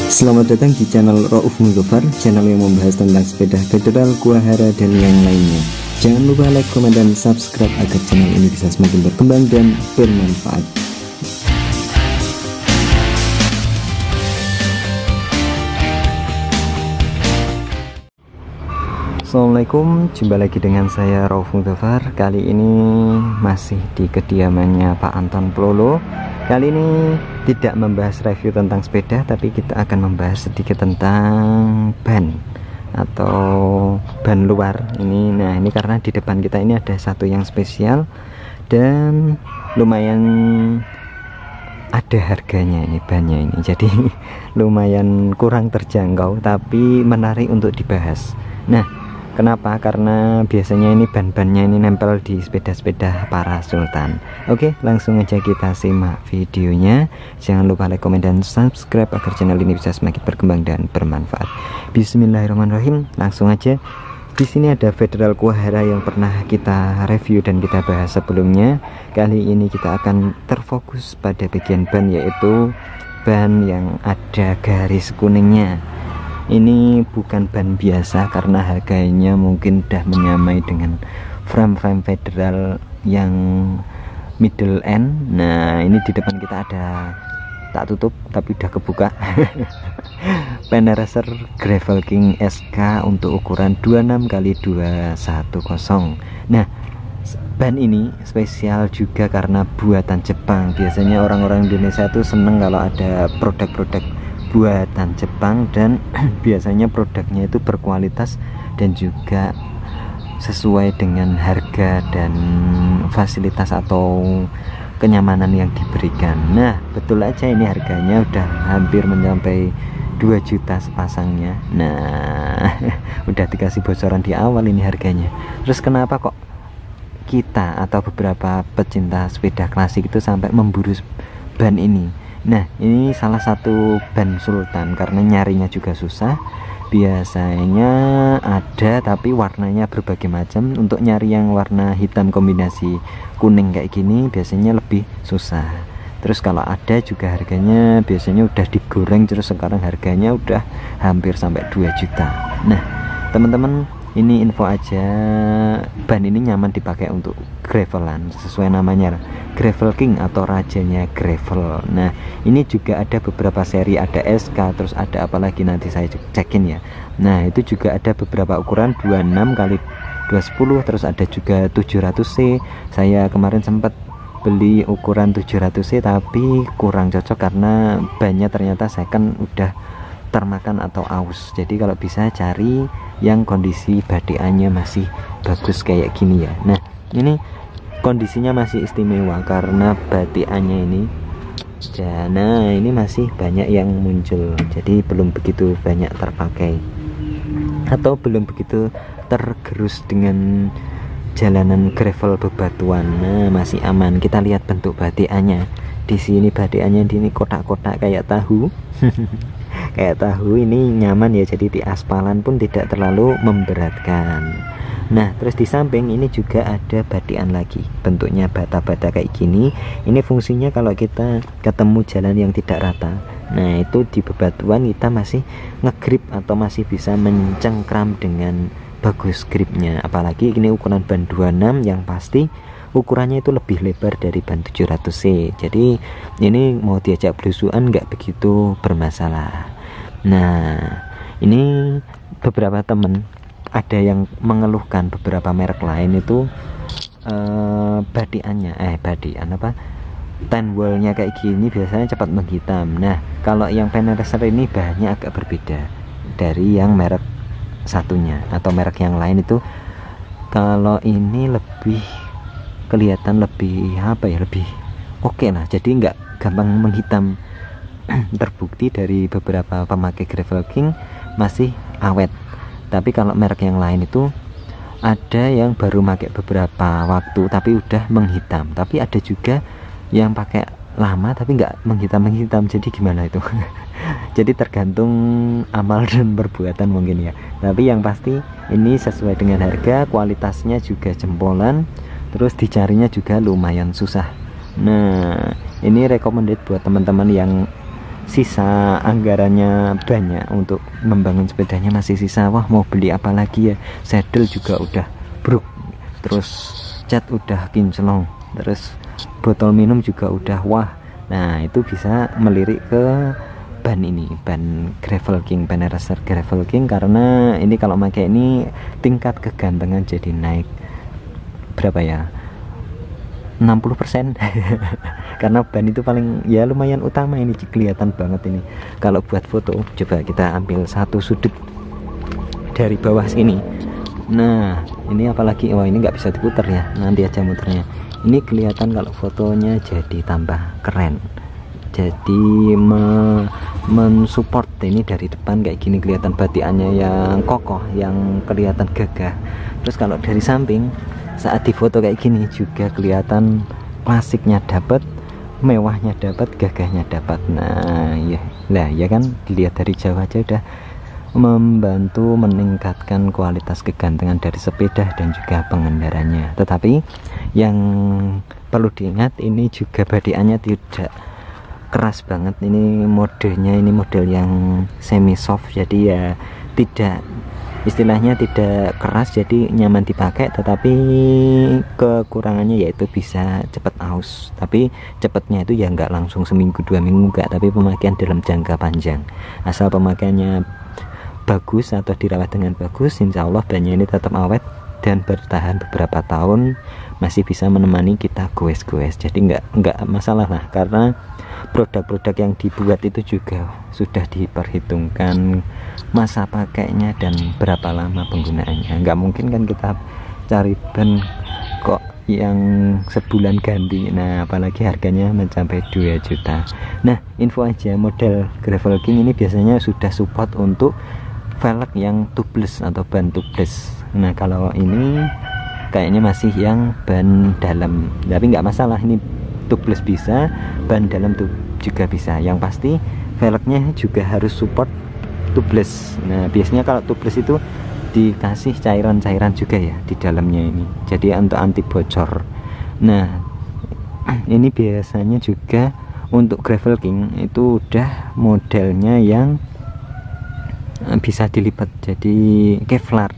Selamat datang di channel Rauf Muzafar, channel yang membahas tentang sepeda federal, kuahara, dan yang lainnya. Jangan lupa like, komen, dan subscribe agar channel ini bisa semakin berkembang dan bermanfaat. Assalamualaikum, jumpa lagi dengan saya Rauf Muzafar. Kali ini masih di kediamannya Pak Anton Plolo. Kali ini tidak membahas review tentang sepeda, tapi kita akan membahas sedikit tentang ban atau ban luar ini. Nah, ini karena di depan kita ini ada satu yang spesial dan lumayan ada harganya ini bannya ini. Jadi lumayan kurang terjangkau tapi menarik untuk dibahas. Nah, kenapa? Karena biasanya ini ban-bannya ini nempel di sepeda-sepeda para sultan. Oke, langsung aja kita simak videonya. Jangan lupa like, komen, dan subscribe agar channel ini bisa semakin berkembang dan bermanfaat. Bismillahirrahmanirrahim. Langsung aja. Di sini ada Federal Kuahara yang pernah kita review dan kita bahas sebelumnya. Kali ini kita akan terfokus pada bagian ban, yaitu ban yang ada garis kuningnya. Ini bukan ban biasa karena harganya mungkin udah menyamai dengan frame-frame federal yang middle end. Nah, ini di depan kita ada, tak tutup tapi udah kebuka, Peneracer Gravel King SK untuk ukuran 26x210. Nah, ban ini spesial juga karena buatan Jepang. Biasanya orang-orang Indonesia tuh seneng kalau ada produk-produk buatan Jepang, dan biasanya produknya itu berkualitas dan juga sesuai dengan harga dan fasilitas atau kenyamanan yang diberikan. Nah, betul aja ini harganya udah hampir mencapai 2 juta sepasangnya. Nah, udah dikasih bocoran di awal ini harganya. Terus kenapa kok kita atau beberapa pecinta sepeda klasik itu sampai memburu ban ini? Nah, ini salah satu ban sultan karena nyarinya juga susah. Biasanya ada tapi warnanya berbagai macam. Untuk nyari yang warna hitam kombinasi kuning kayak gini biasanya lebih susah. Terus kalau ada juga harganya biasanya udah digoreng, terus sekarang harganya udah hampir sampai 2 juta. Nah, teman-teman, ini info aja, ban ini nyaman dipakai untuk gravelan, sesuai namanya Gravel King atau rajanya gravel. Nah, ini juga ada beberapa seri, ada SK, terus ada apa lagi nanti saya cekin ya. Nah, itu juga ada beberapa ukuran 26x210, terus ada juga 700C. Saya kemarin sempat beli ukuran 700C tapi kurang cocok karena bannya ternyata saya kan udah termakan atau aus. Jadi kalau bisa cari yang kondisi badiannya masih bagus kayak gini ya. Nah, ini kondisinya masih istimewa karena badiannya ini, nah ini masih banyak yang muncul, jadi belum begitu banyak terpakai atau belum begitu tergerus dengan jalanan gravel bebatuan. Nah, masih aman. Kita lihat bentuk badiannya. Di sini badiannya ini kotak-kotak kayak tahu. Kayak tahu, ini nyaman ya, jadi di aspalan pun tidak terlalu memberatkan. Nah, terus di samping ini juga ada badian lagi, bentuknya bata-bata kayak gini. Ini fungsinya kalau kita ketemu jalan yang tidak rata, nah itu di bebatuan kita masih ngegrip atau masih bisa mencengkram dengan bagus gripnya. Apalagi ini ukuran ban 26 yang pasti ukurannya itu lebih lebar dari ban 700C. Jadi ini mau diajak belusuan nggak begitu bermasalah. Nah, ini beberapa temen ada yang mengeluhkan beberapa merek lain itu badian apa, tan wallnya kayak gini biasanya cepat menghitam. Nah, kalau yang Peneracer ini bahannya agak berbeda dari yang merek satunya atau merek yang lain itu. Kalau ini lebih kelihatan lebih apa ya, lebih oke lah, jadi nggak gampang menghitam. Terbukti dari beberapa pemakai Gravel King masih awet. Tapi kalau merek yang lain itu ada yang baru pakai beberapa waktu tapi udah menghitam, tapi ada juga yang pakai lama tapi nggak menghitam. Jadi gimana itu? Jadi tergantung amal dan perbuatan mungkin ya. Tapi yang pasti ini sesuai dengan harga, kualitasnya juga jempolan, terus dicarinya juga lumayan susah. Nah, ini recommended buat teman-teman yang sisa anggarannya banyak untuk membangun sepedanya, masih sisa, wah mau beli apa lagi ya, saddle juga udah bruk, terus cat udah kinclong, terus botol minum juga udah wah. Nah itu bisa melirik ke ban ini, ban Gravel King, ban racer Gravel King, karena ini kalau pakai ini tingkat kegantengan jadi naik berapa ya, 60%. Karena ban itu paling ya lumayan utama, ini kelihatan banget ini kalau buat foto. Coba kita ambil satu sudut dari bawah sini. Nah ini apalagi, wah ini nggak bisa diputar ya, nanti aja muternya. Ini kelihatan kalau fotonya jadi tambah keren, jadi mensupport ini dari depan kayak gini, kelihatan batikannya yang kokoh, yang kelihatan gagah. Terus kalau dari samping saat difoto kayak gini juga kelihatan klasiknya dapat, mewahnya dapat, gagahnya dapat. Nah ya lah ya kan, dilihat dari jauh aja udah membantu meningkatkan kualitas kegantengan dari sepeda dan juga pengendaranya. Tetapi yang perlu diingat, ini juga badikannya tidak keras banget, ini modelnya ini model yang semi soft, jadi ya tidak, istilahnya tidak keras, jadi nyaman dipakai. Tetapi kekurangannya yaitu bisa cepat aus, tapi cepatnya itu ya nggak langsung seminggu 2 minggu enggak, tapi pemakaian dalam jangka panjang. Asal pemakaiannya bagus atau dirawat dengan bagus, insya Allah bannya ini tetap awet dan bertahan beberapa tahun, masih bisa menemani kita goes-goes. Jadi nggak masalah lah, karena produk-produk yang dibuat itu juga sudah diperhitungkan masa pakainya dan berapa lama penggunaannya. Nggak mungkin kan kita cari ban kok yang sebulan ganti, nah apalagi harganya mencapai 2 juta. Nah info aja, model Gravel King ini biasanya sudah support untuk velg yang tubeless atau ban tubeless. Nah kalau ini kayaknya masih yang ban dalam, tapi nggak masalah, ini tubeless bisa, ban dalam juga bisa. Yang pasti velgnya juga harus support tubeless. Nah biasanya kalau tubeless itu dikasih cairan-cairan juga ya di dalamnya ini, jadi untuk anti bocor. Nah ini biasanya juga untuk Gravel King itu udah modelnya yang bisa dilipat jadi Kevlar,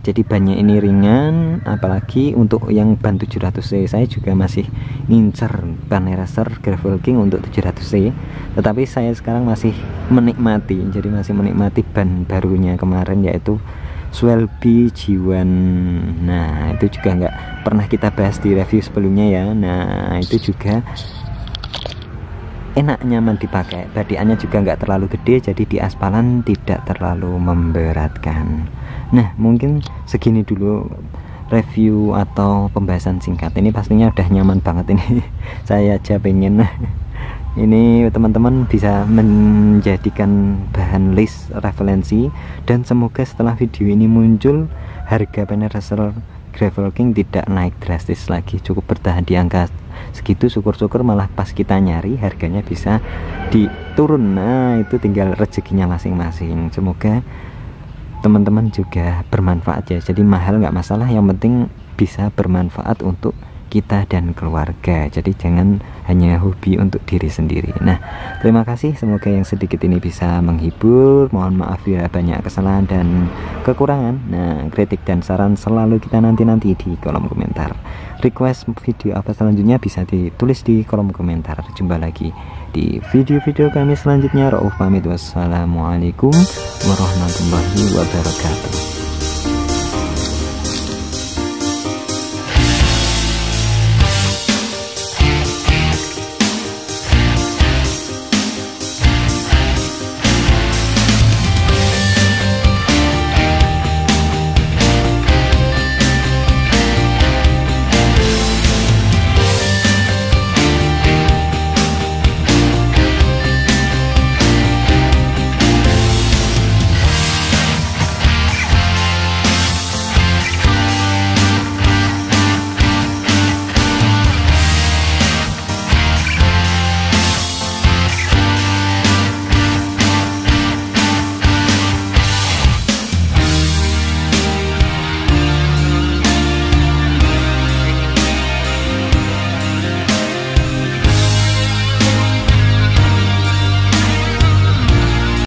jadi bannya ini ringan. Apalagi untuk yang ban 700C, saya juga masih ngincer ban racer Gravel King untuk 700C, tetapi saya sekarang masih menikmati, jadi masih menikmati ban barunya kemarin, yaitu Swelby G1. Nah itu juga nggak pernah kita bahas di review sebelumnya ya. Nah itu juga enak, nyaman dipakai, badikannya juga nggak terlalu gede, jadi di aspalan tidak terlalu memberatkan. Nah mungkin segini dulu review atau pembahasan singkat ini, pastinya udah nyaman banget ini. Saya aja pengen ini teman-teman bisa menjadikan bahan list referensi, dan semoga setelah video ini muncul harga ban racer Gravel King tidak naik drastis lagi, cukup bertahan di angka segitu. Syukur-syukur malah pas kita nyari harganya bisa diturun. Nah itu tinggal rezekinya masing-masing. Semoga teman-teman juga bermanfaat ya, jadi mahal nggak masalah, yang penting bisa bermanfaat untuk kita dan keluarga, jadi jangan hanya hobi untuk diri sendiri. Nah terima kasih, semoga yang sedikit ini bisa menghibur. Mohon maaf ya banyak kesalahan dan kekurangan. Nah kritik dan saran selalu kita nanti di kolom komentar. Request video apa selanjutnya bisa ditulis di kolom komentar. Jumpa lagi di video-video kami selanjutnya. Rauf pamit, wassalamualaikum warahmatullahi wabarakatuh.